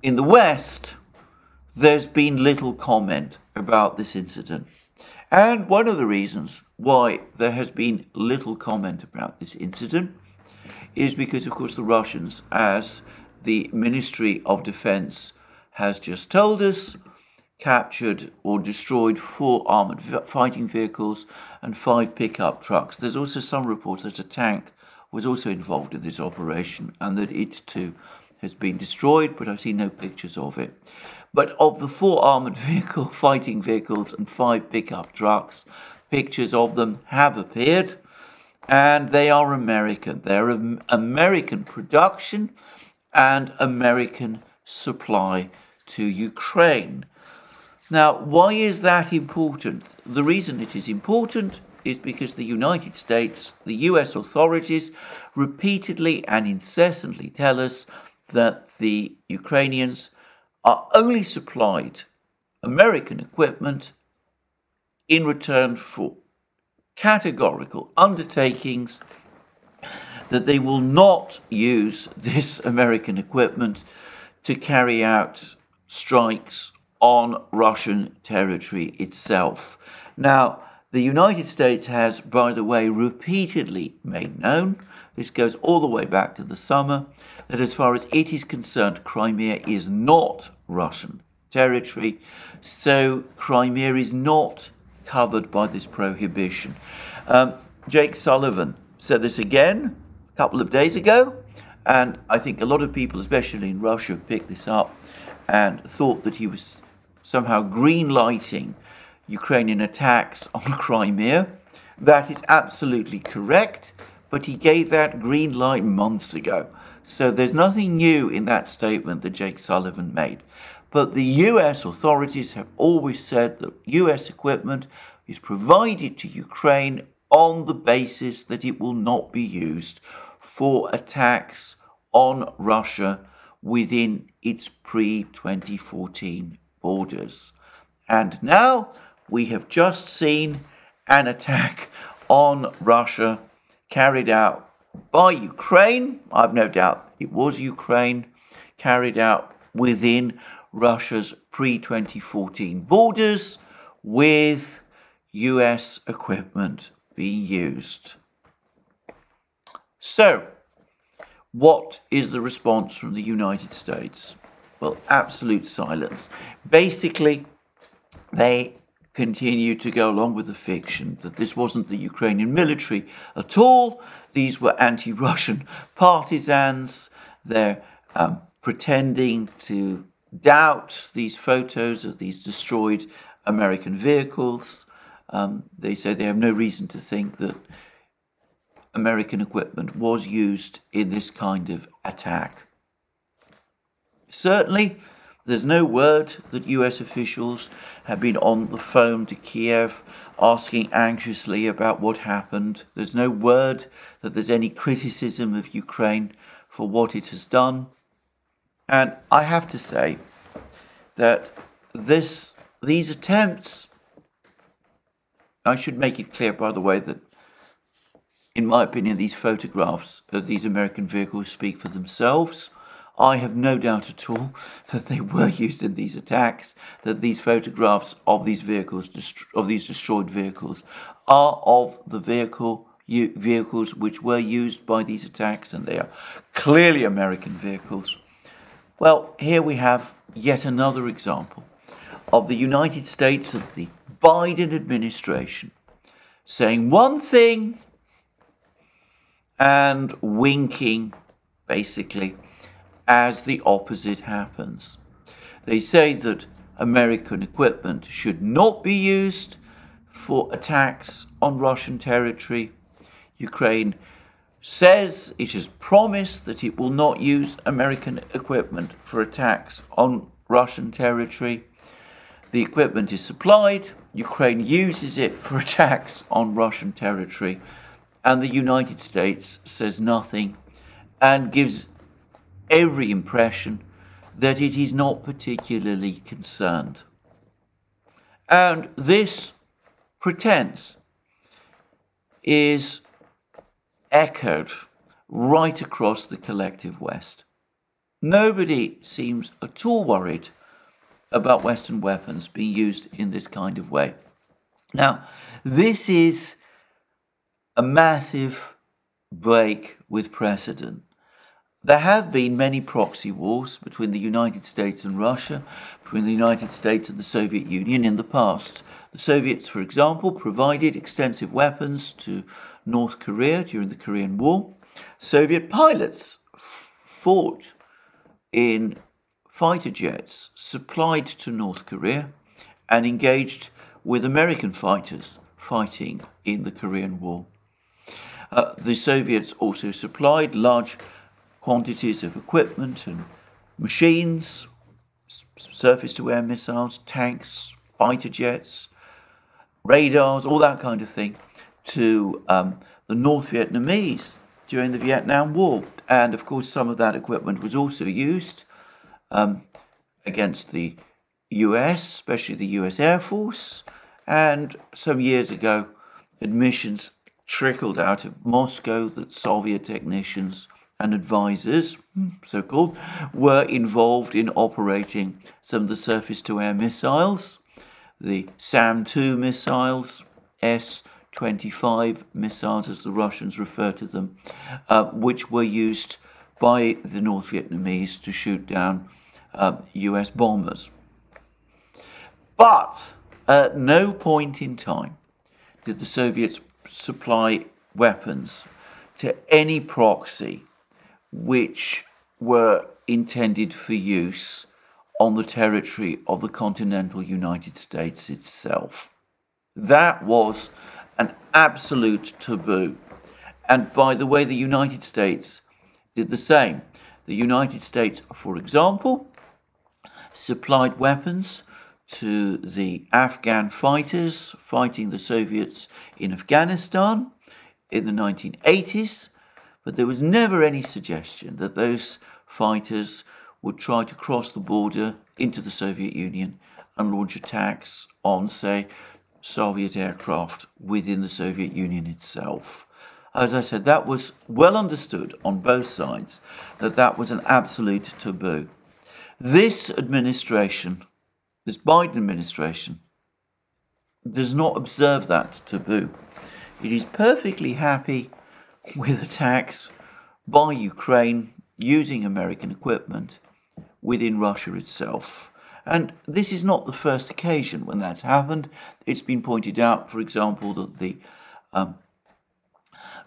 in the West, there's been little comment about this incident. And one of the reasons why there has been little comment about this incident is because, of course, the Russians, as the Ministry of Defense has just told us, captured or destroyed 4 armoured fighting vehicles and 5 pickup trucks. There's also some reports that a tank was also involved in this operation and that it too has been destroyed, but I've seen no pictures of it. But of the 4 armoured fighting vehicles and 5 pickup trucks, pictures of them have appeared, and they are American. They're of American production and American supply to Ukraine. Now, why is that important? The reason it is important is because the United States, the US authorities, repeatedly and incessantly tell us that the Ukrainians are only supplied American equipment in return for categorical undertakings that they will not use this American equipment to carry out strikes on Russian territory itself. Now, the United States has, by the way, repeatedly made known, this goes all the way back to the summer, that as far as it is concerned, Crimea is not Russian territory, so Crimea is not covered by this prohibition. Jake Sullivan said this again a couple of days ago, and I think a lot of people, especially in Russia, picked this up and thought that he was somehow green-lighting Ukrainian attacks on Crimea. That is absolutely correct, but he gave that green light months ago. So there's nothing new in that statement that Jake Sullivan made. But the US authorities have always said that US equipment is provided to Ukraine on the basis that it will not be used for attacks on Russia within its pre-2014 borders. And now we have just seen an attack on Russia carried out by Ukraine. I've no doubt it was Ukraine, carried out within Russia's pre-2014 borders with US equipment being used. So, what is the response from the United States? Well, absolute silence. Basically, they continue to go along with the fiction that this wasn't the Ukrainian military at all. These were anti-Russian partisans. They're pretending to doubt these photos of these destroyed American vehicles. They say they have no reason to think that American equipment was used in this kind of attack. Certainly, there's no word that US officials have been on the phone to Kiev asking anxiously about what happened. There's no word that there's any criticism of Ukraine for what it has done. And I have to say that these attempts, I should make it clear, by the way, that in my opinion, these photographs of these American vehicles speak for themselves. I have no doubt at all that they were used in these attacks, that these photographs of these vehicles, of these destroyed vehicles, are of the vehicles which were used by these attacks, and they are clearly American vehicles. Well, here we have yet another example of the United States, of the Biden administration, saying one thing and winking, basically, as the opposite happens. They say that American equipment should not be used for attacks on Russian territory. Ukraine says it has promised that it will not use American equipment for attacks on Russian territory. The equipment is supplied, Ukraine uses it for attacks on Russian territory, and the United States says nothing and gives every impression that it is not particularly concerned. And this pretense is echoed right across the collective West. Nobody seems at all worried about Western weapons being used in this kind of way. Now, this is a massive break with precedent. There have been many proxy wars between the United States and Russia, between the United States and the Soviet Union in the past. The Soviets, for example, provided extensive weapons to North Korea during the Korean War. Soviet pilots fought in fighter jets supplied to North Korea and engaged with American fighters fighting in the Korean War. The Soviets also supplied large quantities of equipment and machines, surface-to-air missiles, tanks, fighter jets, radars, all that kind of thing, to the North Vietnamese during the Vietnam War. And of course, some of that equipment was also used against the US, especially the US Air Force. And some years ago, admissions trickled out of Moscow that Soviet technicians and advisors, so-called, were involved in operating some of the surface-to-air missiles, the SAM-2 missiles, S-25 missiles, as the Russians refer to them, which were used by the North Vietnamese to shoot down US bombers. But at no point in time did the Soviets supply weapons to any proxy which were intended for use on the territory of the continental United States itself. That was an absolute taboo. And by the way, the United States did the same. The United States, for example, supplied weapons to the Afghan fighters fighting the Soviets in Afghanistan in the 1980s, but there was never any suggestion that those fighters would try to cross the border into the Soviet Union and launch attacks on, say, Soviet aircraft within the Soviet Union itself. As I said, that was well understood on both sides, that that was an absolute taboo. This administration, this Biden administration, does not observe that taboo. It is perfectly happy with attacks by Ukraine using American equipment within Russia itself. And this is not the first occasion when that's happened. It's been pointed out, for example, that the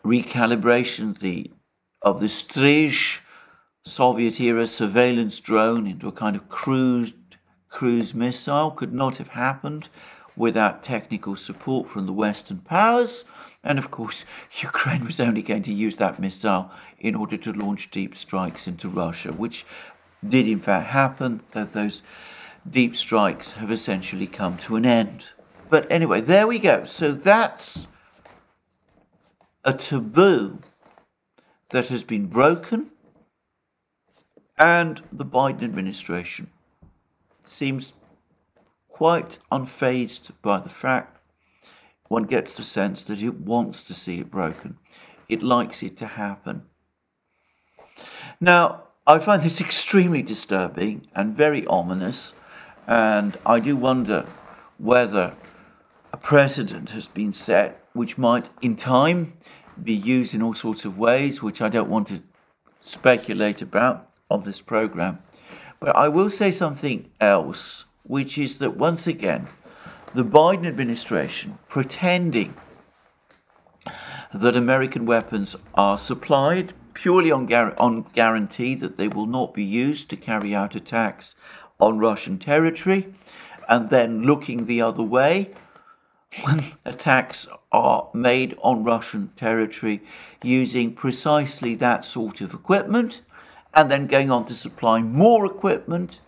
recalibration of the Strij Soviet-era surveillance drone into a kind of cruise missile could not have happened without technical support from the Western powers. And of course, Ukraine was only going to use that missile in order to launch deep strikes into Russia, which did in fact happen, that those deep strikes have essentially come to an end. But anyway, there we go. So that's a taboo that has been broken, and the Biden administration seems quite unfazed by the fact. One gets the sense that it wants to see it broken. It likes it to happen. Now, I find this extremely disturbing and very ominous, and I do wonder whether a precedent has been set which might, in time, be used in all sorts of ways, which I don't want to speculate about on this program. But I will say something else, which is that once again, the Biden administration pretending that American weapons are supplied purely on guarantee that they will not be used to carry out attacks on Russian territory, and then looking the other way when attacks are made on Russian territory using precisely that sort of equipment, and then going on to supply more equipment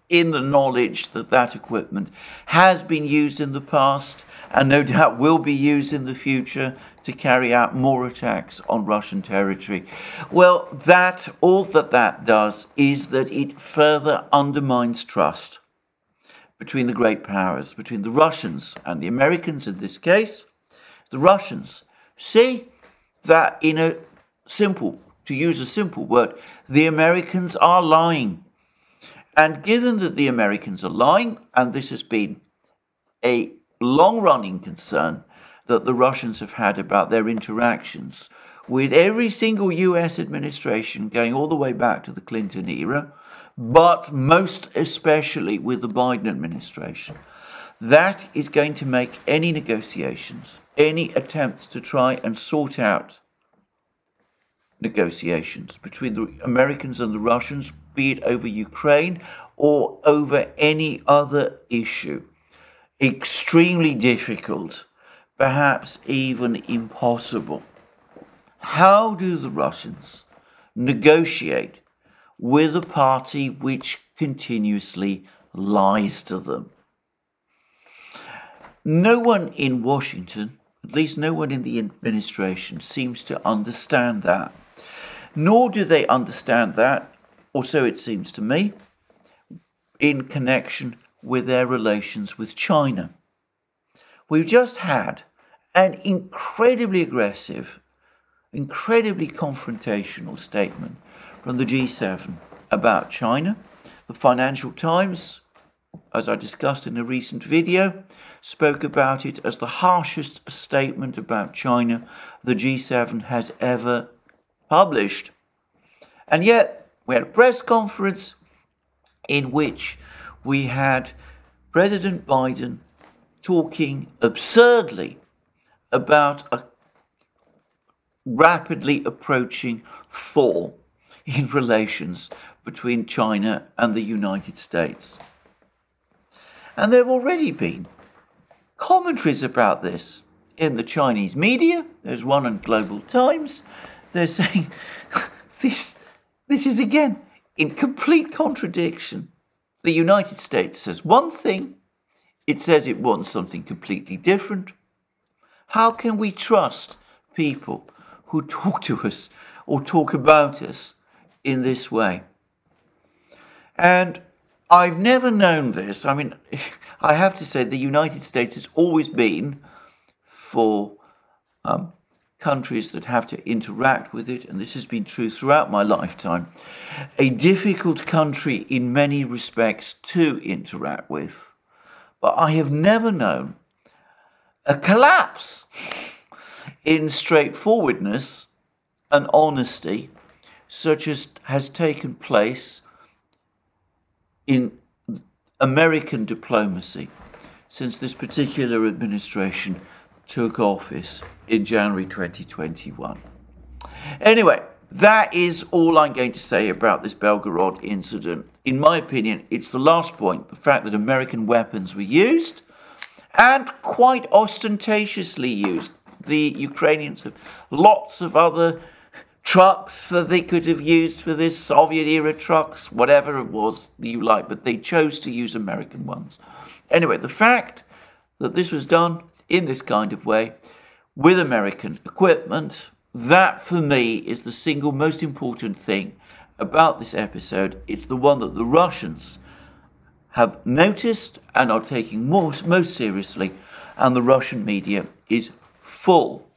in the knowledge that that equipment has been used in the past and no doubt will be used in the future to carry out more attacks on Russian territory. Well, all that does is that it further undermines trust between the great powers, between the Russians and the Americans in this case. The Russians see that in a simple to use a simple word, the Americans are lying. And given that the Americans are lying, and this has been a long-running concern that the Russians have had about their interactions with every single US administration going all the way back to the Clinton era, but most especially with the Biden administration, that is going to make any negotiations, any attempt to try and sort out negotiations between the Americans and the Russians, be it over Ukraine or over any other issue, extremely difficult, perhaps even impossible. How do the Russians negotiate with a party which continuously lies to them? No one in Washington, at least no one in the administration, seems to understand that. Nor do they understand that, or so it seems to me, in connection with their relations with China. We've just had an incredibly aggressive, incredibly confrontational statement from the G7 about China. The Financial Times, as I discussed in a recent video, spoke about it as the harshest statement about China the G7 has ever published. And yet, we had a press conference in which we had President Biden talking absurdly about a rapidly approaching thaw in relations between China and the United States. And there have already been commentaries about this in the Chinese media. There's one in Global Times. They're saying this is again in complete contradiction. The United States says one thing, it says it wants something completely different. How can we trust people who talk to us or talk about us in this way? And I've never known this. I mean, I have to say the United States has always been, for countries that have to interact with it, and this has been true throughout my lifetime, a difficult country in many respects to interact with. But I have never known a collapse in straightforwardness and honesty such as has taken place in American diplomacy since this particular administration took office in January 2021. Anyway, that is all I'm going to say about this Belgorod incident. In my opinion, it's the last point, the fact that American weapons were used, and quite ostentatiously used. The Ukrainians have lots of other trucks that they could have used for this, Soviet-era trucks, whatever it was that you like, but they chose to use American ones. Anyway, the fact that this was done in this kind of way, with American equipment, that for me is the single most important thing about this episode. It's the one that the Russians have noticed and are taking most seriously, and the Russian media is full